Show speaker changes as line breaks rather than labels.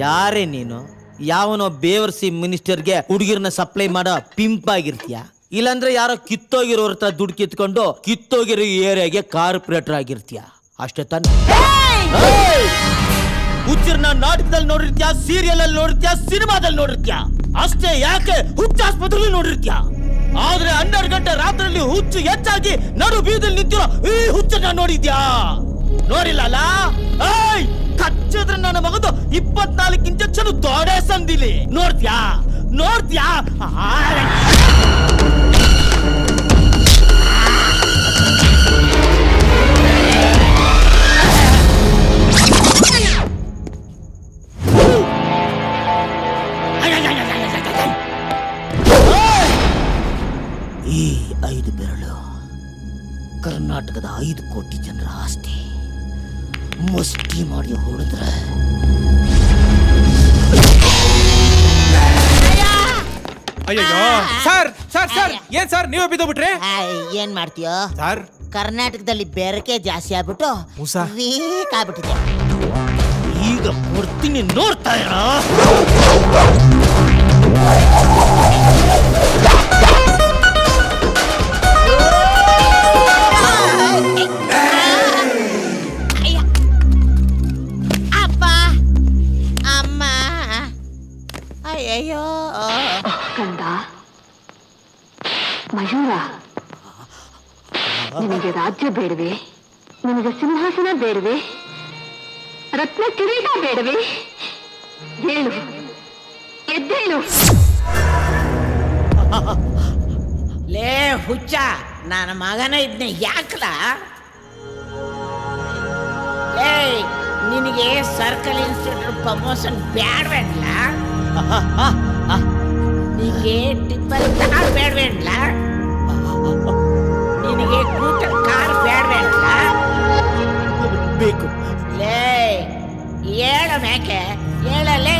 ಯಾರೇ ನೀನು? ಯಾವನೋ ಬೇವರ್ಸಿ ಮಿನಿಸ್ಟರ್ಗೆ ಹುಡುಗಿರ್ನ ಸಪ್ಲೈ ಮಾಡೋ ಪಿಂಪ್ ಆಗಿರ್ತೀಯ, ಇಲ್ಲಾಂದ್ರೆ ಯಾರೋ ಕಿತ್ತೋಗಿರೋರ ಹತ್ರ ದುಡ್ಡು ಕಿತ್ಕೊಂಡು ಕಿತ್ತೋಗಿರೋ ಏರಿಯಾಗೆ ಕಾರ್ಪೊರೇಟರ್ ಆಗಿರ್ತೀಯ, ಅಷ್ಟೇ ತಾನೆ? ಹುಚ್ಚರ್ನ ನಾಟಕದಲ್ಲಿ ನೋಡಿರ್ತೀಯ, ಸೀರಿಯಲ್ ಅಲ್ಲಿ ನೋಡಿರ್ತೀಯ, ಸಿನಿಮಾದಲ್ಲಿ ನೋಡಿರ್ತೀಯ, ಅಷ್ಟೇ ಯಾಕೆ ಹುಚ್ಚಾಸ್ಪತ್ರೆಯಲ್ಲಿ ನೋಡಿರ್ತೀಯ. ಆದ್ರೆ 12 ಗಂಟೆ ರಾತ್ರಿಯಲ್ಲಿ ಹುಚ್ಚು ಹೆಚ್ಚಾಗಿ ನಡು ಬೀದಲ್ಲಿ ನಿಂತಿರೋ ಈ ಹುಚ್ಚನ್ನ ನೋಡಿದ್ಯಾ? ನೋಡಿಲ್ಲ? ಕಚ್ಚಿದ್ರೆ ನನ್ನ ಮಗದು 24 ಇಂಜೆಕ್ಷನ್ ದೊಡೆ ಸಂದಿಲಿ. ನೋಡ್ತ್ಯಾ? ಈ 5 ಬೆರಳು ಕರ್ನಾಟಕದ 5 ಕೋಟಿ ಜನರ ಆಸ್ತಿ. ಮುಷ್ಟಿ ಮಾಡಿ ಹೊಡೆದ್ರೆ
ಅಯ್ಯೋ ಸರ್ ಸರ್ ಸರ್ ಏನ್ ಸರ್ ನೀವೇ ಬಿದ್ದೋಗ್ಬಿಟ್ರೆ?
ಏನ್ ಮಾಡ್ತೀಯೋ
ಸರ್?
ಕರ್ನಾಟಕದಲ್ಲಿ ಬೆರಕೆ ಜಾಸ್ತಿ ಆಗ್ಬಿಟ್ಟು
ಮೂಸ
ವೀಕ್ ಆಗ್ಬಿಟ್ಟಿದೆ. ಈಗ ಕೊಡ್ತೀನಿ, ನೋಡ್ತಾ ಇರ. ಅಯ್ಯೋ
ಕಂದ ಮಯೂರ, ನಿನಗೆ ರಾಜ್ಯ ಬೇಡವೆ? ನಿನಗೆ ಸಿಂಹಾಸನ ಬೇಡವೆ? ರತ್ನ ಕಿರೀಟ ಬೇಡವೆ? ಹೇಳು, ಎದ್ದೇಳು.
ಲೇ ಹುಚ್ಚ, ನನ್ನ ಮಗನ ಇದನ್ನ ಯಾಕಲ? ಲೇ, ನಿನಗೆ ಸರ್ಕಲ್ ಇನ್ಸ್ಪೆಕ್ಟರ್ ಪ್ರಮೋಷನ್ ಬೇಡವೇನ್ಲ? ನಿನಗೆ ಟಿಪ್ಪರ್ ಕಾರ್ ಬೇಡವೇನ್ಲ? ನಿನಗೆ ಕೂಟರ್ ಕಾರ್ ಬೇಡವೇನ್ಲ?
ಬೇಕು.
ಲೇ ಹೇಳ ಮೇಕೆ, ಹೇಳಲೇ.